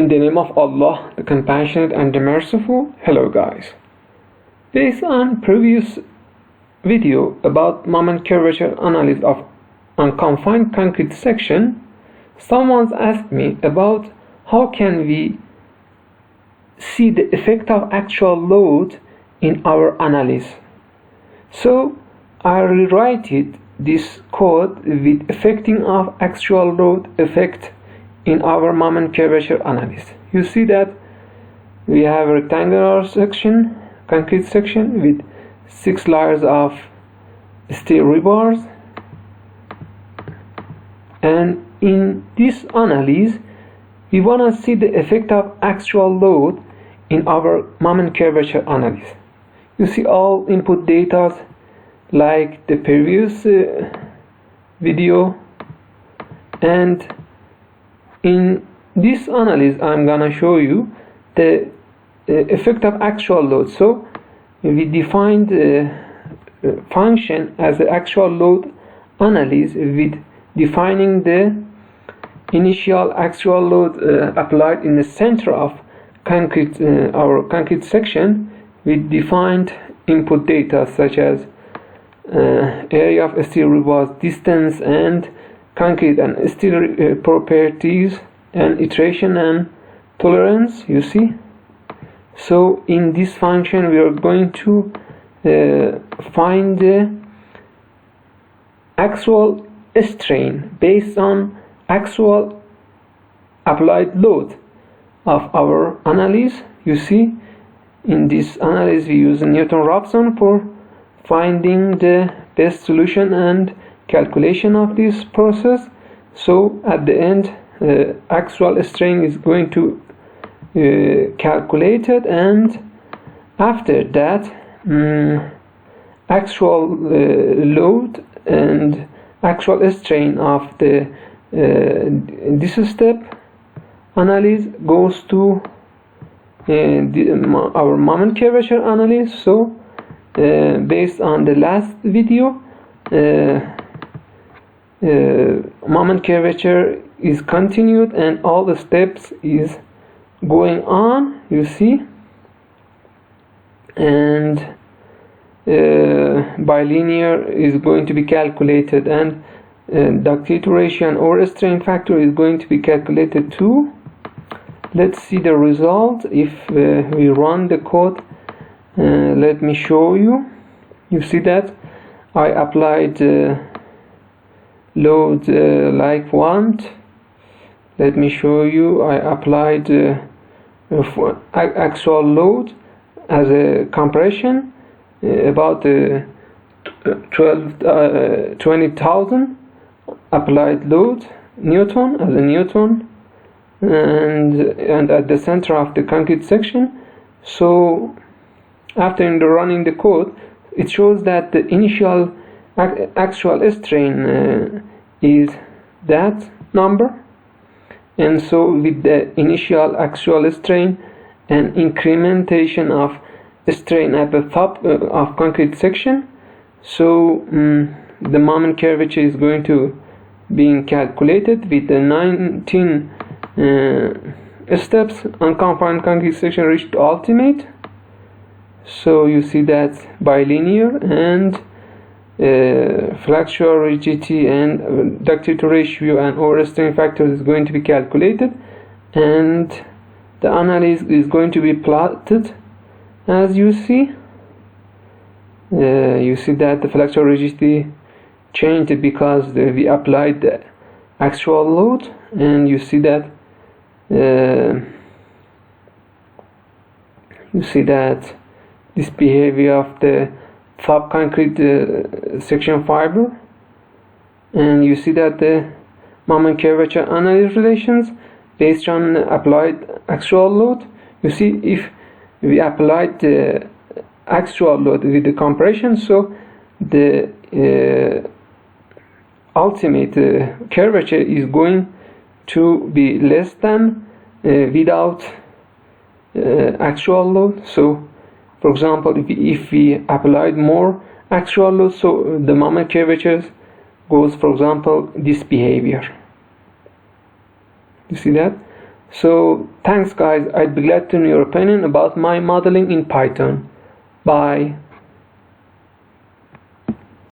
In the name of Allah, the Compassionate and the Merciful. Hello guys. Based on previous video about moment curvature analysis of unconfined concrete section, someone asked me about how can we see the effect of actual load in our analysis. So I rewrite this code with affecting of actual load effect in our moment curvature analysis. You see that we have a rectangular section, concrete section with 6 layers of steel rebars, and in this analysis we want to see the effect of actual load in our moment curvature analysis. You see all input data like the previous video, and in this analysis I'm gonna show you the effect of actual load. So we defined function as the actual load analysis with defining the initial actual load applied in the center of concrete our concrete section with defined input data such as area of steel rebars, distance, and concrete and steel properties, and iteration and tolerance. You see, so in this function we are going to find the actual strain based on actual applied load of our analysis. You see, in this analysis we use Newton-Raphson for finding the best solution and calculation of this process. So at the end actual strain is going to calculated, and after that actual load and actual strain of the this step analysis goes to our moment curvature analysis. So based on the last video, moment curvature is continued and all the steps is going on, you see, and bilinear is going to be calculated, and ductility ratio and overstrain factor is going to be calculated too. Let's see the result if we run the code. Let me show you. You see that I applied load like want. Let me show you. I applied actual load as a compression about 20,000 applied load Newton as a Newton, and at the center of the concrete section. So after running the code, it shows that the initial actual strain is that number, and so with the initial actual strain and incrementation of strain at the top of concrete section, so the moment curvature is going to being calculated with the 19 steps. Unconfined concrete section reached ultimate. So you see that bilinear and flexural rigidity and ductility ratio and overstrain factor is going to be calculated, and the analysis is going to be plotted. As you see, you see that the flexural rigidity changed because we applied the actual load, and you see that this behavior of the top concrete section fiber, and you see that the moment curvature analysis relations based on applied actual load. You see, if we applied the actual load with the compression, so the ultimate curvature is going to be less than without actual load. So for example, if we applied more actual load, so the moment curvature goes, for example, this behavior. You see that? So thanks guys, I'd be glad to know your opinion about my modeling in Python. Bye.